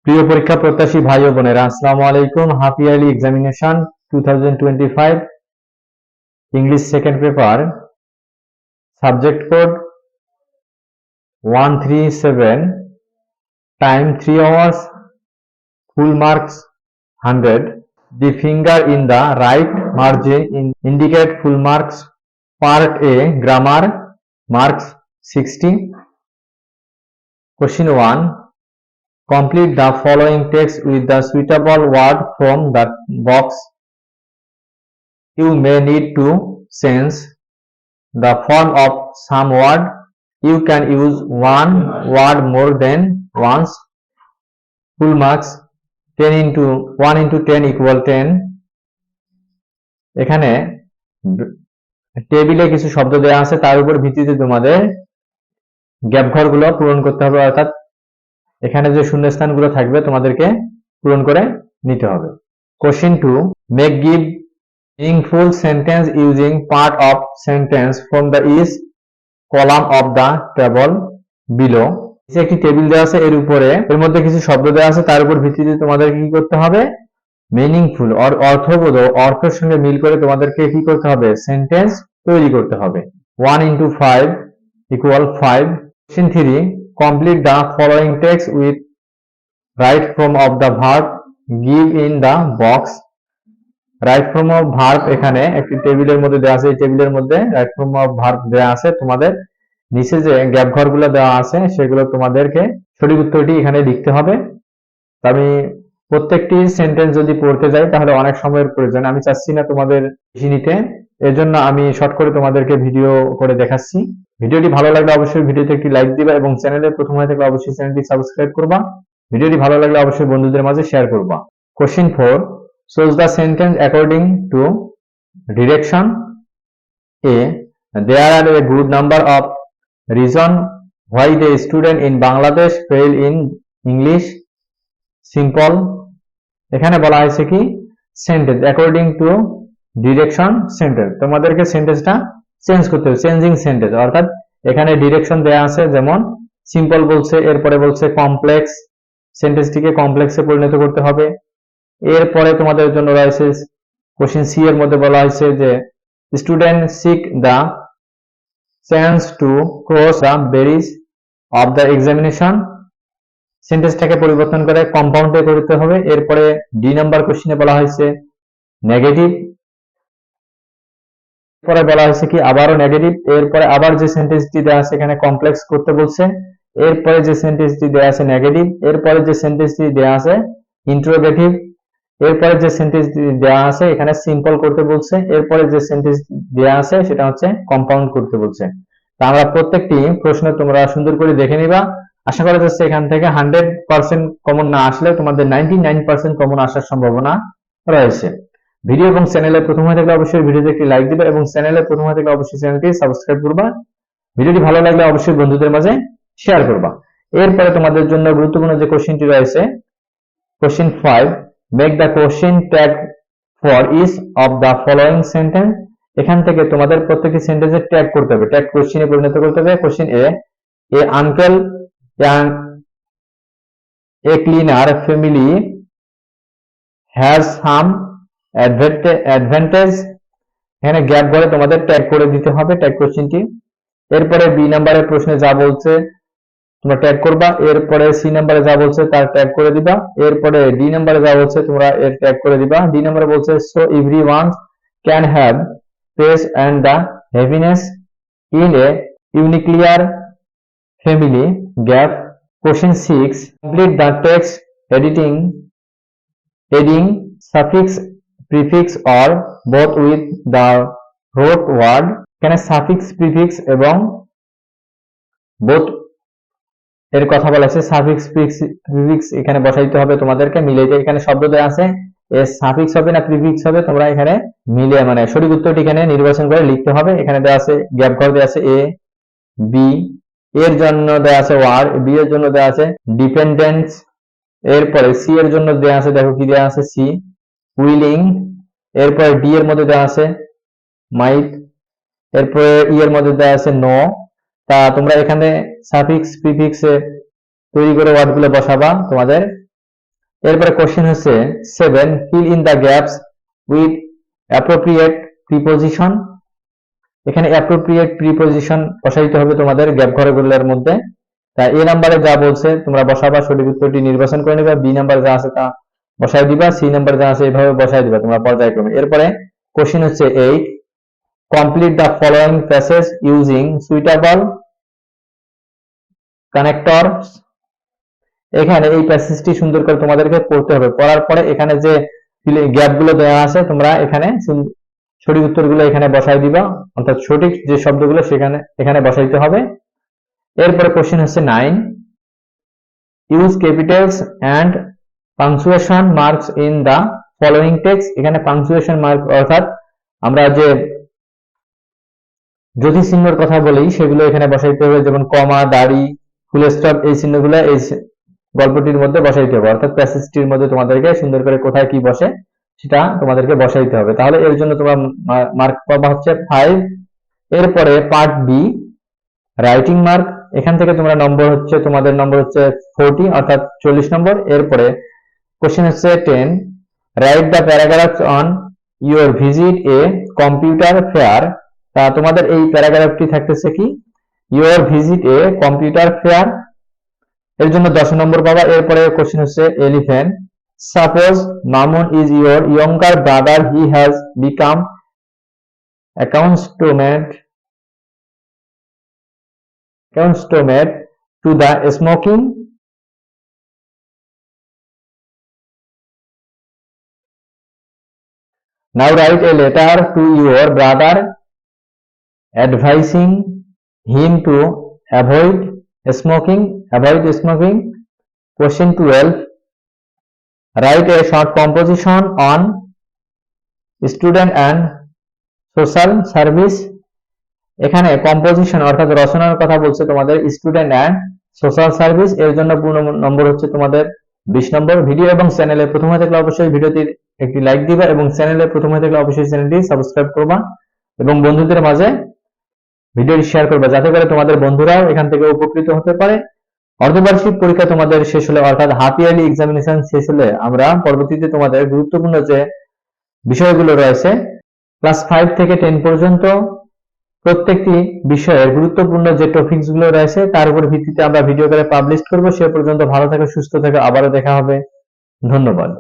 প্রিয় পরীক্ষা প্রত্যাশী ভাই ও বোনেরা, আসসালামু আলাইকুম। Half yearly examination 2025 English second paper, subject code 137, time 3 hours, full marks 100. The finger in the right margin indicate full marks. Part A, grammar, marks 60. Question 1. Complete the following text with the suitable word from the box. You may need to change the form of some word. You can use one word more than once. Full marks 10 into 1 into 10 equal 10. এখানে টেবিলে কিছু শব্দ দেওয়া আছে, তার উপর ভিত্তিতে তোমাদের গ্যাপ ঘরগুলো পূরণ করতে হবে, অর্থাৎ এখানে যে শূন্যস্থানগুলো থাকবে তোমাদেরকে পূরণ করে নিতে হবে। Question 2. Make give meaningful sentence using part of sentence from the each column of the table below. একটি টেবিল দেওয়া আছে, এর উপরে এর মধ্যে কিছু শব্দ দেওয়া আছে, তার উপর ভিত্তিতে তোমাদের কি করতে হবে? মিনিংফুল অর্থবোধ, অর্থের সঙ্গে মিল করে তোমাদেরকে কি করতে হবে? সেন্টেন্স তৈরি করতে হবে। 1 into 5 equal 5. Question 3. Complete the following text with right form of the verb give in the box. Right form of verb এখানে একটি টেবিলের মধ্যে দেওয়া আছে, এই টেবিলের মধ্যে রাইট ফর্ম অফ ভার্ব দেওয়া আছে। তোমাদের নিচে যে গ্যাপ ঘরগুলো দেওয়া আছে সেগুলো তোমাদেরকে সঠিক উত্তরটি এখানে লিখতে হবে। আমি প্রত্যেকটি সেন্টেন্স যদি পড়তে যাই তাহলে অনেক সময়ের প্রয়োজন, আমি চাচ্ছি না তোমাদের বেশি নিতে, এজন্য আমি শর্ট করে তোমাদেরকে ভিডিও করে দেখাচ্ছি। ভিডিওটি ভালো লাগলে অবশ্যই ভিডিওতে একটি লাইক দিবা এবং চ্যানেলে প্রথম হয়ে থাকলে অবশ্যই চ্যানেলটি সাবস্ক্রাইব করবা। ভিডিওটি ভালো লাগলে অবশ্যই বন্ধুদের মাঝে শেয়ার করবা। Question 4. Choose the sentence according to direction. A. There are a good number of reasons why the student in Bangladesh fail in English. Simple. এখানে বলা হয়েছে কি sentence according to direction sentence, তোমাদেরকে সেন্টেন্সটা চেঞ্জ করতে হবে, changing sentence, অর্থাৎ এখানে ডিরেকশন দেয়া আছে, যেমন সিম্পল বলছে, এরপরে বলছে কমপ্লেক্স, সেন্টেন্সটিকে কমপ্লেক্সে পরিণত করতে হবে। এরপরে তোমাদের জন্য রয়েছে কোশ্চেন সি এর মধ্যে বলা হয়েছে যে student seek the chance to cross the barrier of the examination, সেন্টেন্সটাকে পরিবর্তন করে কম্পাউন্ডে করতে হবে। এরপরে ডি নাম্বার কোশ্চেনে বলা হয়েছে নেগেটিভ, পরে বলা হয়েছে কি আবারও নেগেটিভ, এরপরে আবার যে সেন্টেন্সটি দেওয়া আছে এখানে কমপ্লেক্স করতে বলছে, এরপরে যে সেন্টেন্সটি দেওয়া আছে নেগেটিভ, এরপরে যে সেন্টেন্সটি দেওয়া আছে ইন্টারোগেটিভ, এরপরে যে সেন্টেন্স দেওয়া আছে এখানে সিম্পল করতে বলছে, এরপরে যে সেন্টেন্স দেওয়া আছে সেটা হচ্ছে কম্পাউন্ড করতে বলছে। তা আমরা প্রত্যেকটি প্রশ্ন তোমরা সুন্দর করে দেখে নিবা। আশা করা যাচ্ছে এখান থেকে 100% কমন না আসলে তোমাদের 99% কমন আসার সম্ভাবনা রয়েছে। ভিডিও এবং চ্যানেলে প্রথম হয়ে থাকলে অবশ্যই ভিডিওতে একটি লাইক দিবে এবং চ্যানেলে প্রথম হয়ে থাকলে অবশ্যই চ্যানেলটি সাবস্ক্রাইব করবা। ভিডিওটি ভালো লাগলে অবশ্যই বন্ধুদের মাঝে শেয়ার করবা। এরপরে তোমাদের জন্য গুরুত্বপূর্ণ যে কোশ্চেনটি রয়েছে, question 5. Make the question tag for each of the following sentence. এখান থেকে তোমাদের প্রত্যেকটি সেন্টেন্সে ট্যাগ করতে হবে, ট্যাগ কোশ্চেনে পরিণত করতে হবে। Question a uncle a cleaner family has some advantage, এখানে গ্যাপ ঘরে তোমাদের ট্যাগ করে দিতে হবে ট্যাগ কোশ্চেনটি। এরপরে বি নাম্বারের প্রশ্নে যা বলছে তোমরা ট্যাগ করবা, এরপরে সি নাম্বারে যা বলছে তার ট্যাগ করে দিবা, এরপরে ডি নাম্বারে যা বলছে তোমরা এর ট্যাগ করে দিবা। ডি নাম্বারে বলছে so everyone can have peace and the happiness in a nuclear family gap. Question 6. Complete the text adding suffix prefix or both with the root word. এখানে suffix prefix এবং both এর কথা বলা আছে, সাফিক্স প্রিফিক্স এখানে বসাইতে হবে তোমাদেরকে মিলাইতে। এখানে শব্দ দেওয়া আছে, এর সাফিক্স হবে না প্রিফিক্স হবে, তোমরা এখানে মিলিয়ে মানে সঠিক উত্তরটি এখানে নির্বাচন করে লিখতে হবে। এখানে দেওয়া আছে গ্যাপ ঘর দেওয়া আছে এ বি, এর জন্য দেওয়া আছে ওয়ার্ড, বি এর জন্য দেওয়া আছে ডিপেন্ডেন্স, এরপরে সি এর জন্য দেওয়া আছে, দেখো কি দেওয়া আছে সি উইলিং, এরপরে ডি এর মধ্যে দেওয়া আছে মাইট, এরপরে ই এর মধ্যে দেওয়া আছে নো। তা তোমরা এখানে সাফিক্স প্রিফিক্স তৈরি করে ওয়ার্ডগুলো বসাবা তোমাদের এরপরে কোশ্চেন হচ্ছে 7, fill in the gaps with appropriate preposition. এখানে অ্যাপ্রোপ্রিয়েট প্রিপোজিশন বসাইতে হবে তোমাদের গ্যাপ ঘরগুলোর মধ্যে। তাই এ নাম্বারে যা বলছে তোমরা বসাবা, সঠিক উত্তরটি নির্বাচন করে নিবা, বি নাম্বার যা আছে তা বসাই দিবা, সি নাম্বার যা আছে এইভাবে বসাই দিবা তোমরা পর্যায়ক্রমে। এরপরে কোশ্চেন হচ্ছে 8, complete the following passage using suitable connectors. এখানে এই প্যাসেজটি সুন্দর করে তোমাদেরকে পড়তে হবে। পড়ার পরে এখানে যে গ্যাপ গুলো দেওয়া আছে তোমরা এখানে সঠিক উত্তরগুলো এখানে বসাই দিবা, অর্থাৎ সঠিক যে শব্দগুলো এখানে বসাইতে হবে। এরপরে কোশ্চেন হচ্ছে 9, use capitals and punctuation marks in the following text. এখানে পাংচুয়েশন মার্ক অর্থাৎ আমরা যে জ্যোতি চিহ্নের কথা বলি সেগুলো এখানে বসাইতে হবে, যেমন কমা, দাড়ি, ফুল স্টপ, এই চিহ্নগুলো এই গল্পটির মধ্যে বসাইতে হবে, অর্থাৎ প্যাসেজটির মধ্যে তোমাদেরকে সুন্দর করে কোথায় কি বসে সেটা তোমাদেরকে বসাইতে হবে। তাহলে এর জন্য তোমরা মার্ক পাবা হচ্ছে 5। এরপরে পার্ট বি, রাইটিং মার্ক। এখান থেকে তোমরা তোমাদের নম্বর হচ্ছে 40, অর্থাৎ 40 নম্বর। এরপরে কোশ্চেন হচ্ছে 10, write the paragraphs on your visit a computer fair. তা তোমাদের এই প্যারাগ্রাফটি থাকতেছে কি, your visit a computer fair, এর জন্য 10 নম্বর পাবা। এরপরে কোশ্চেন হচ্ছে 11, suppose Mamun is your younger brother, he has become accustomed to the smoking. Now write a letter to your brother advising him to avoid smoking. Question 12, write a short composition on student and social service. এখানে composition অর্থাৎ রচনার কথা বলছে তোমাদের student and social service, এর জন্য পূর্ণ নম্বর হচ্ছে তোমাদের 20 নম্বর। ভিডিও এবং চ্যানেলে প্রথম হয়ে থাকলে অবশ্যই ভিডিওটির একটি লাইক দিবা এবং চ্যানেলে প্রথম হয়ে থাকলে অবশ্যই চ্যানেলটি সাবস্ক্রাইব করবা এবং বন্ধুদের মাঝে ভিডিওটি শেয়ার করবা, যাতে করে তোমাদের বন্ধুরাও এখান থেকে উপকৃত হতে পারে। অর্ধবার্ষিক পরীক্ষা তোমাদের শেষ হলে, অর্থাৎ হাফ ইয়ারলি এক্সামিনেশন শেষ হলে আমরা পরবর্তীতে তোমাদের গুরুত্বপূর্ণ যে বিষয়গুলো রয়েছে ক্লাস 5 থেকে 10 পর্যন্ত প্রত্যেকটি বিষয়ের গুরুত্বপূর্ণ যে টপিকস গুলো রয়েছে তার উপর ভিত্তিতে আমরা ভিডিও করে পাবলিশ করব। সে পর্যন্ত ভালো থাকো, সুস্থ থাকো, আবারও দেখা হবে। ধন্যবাদ।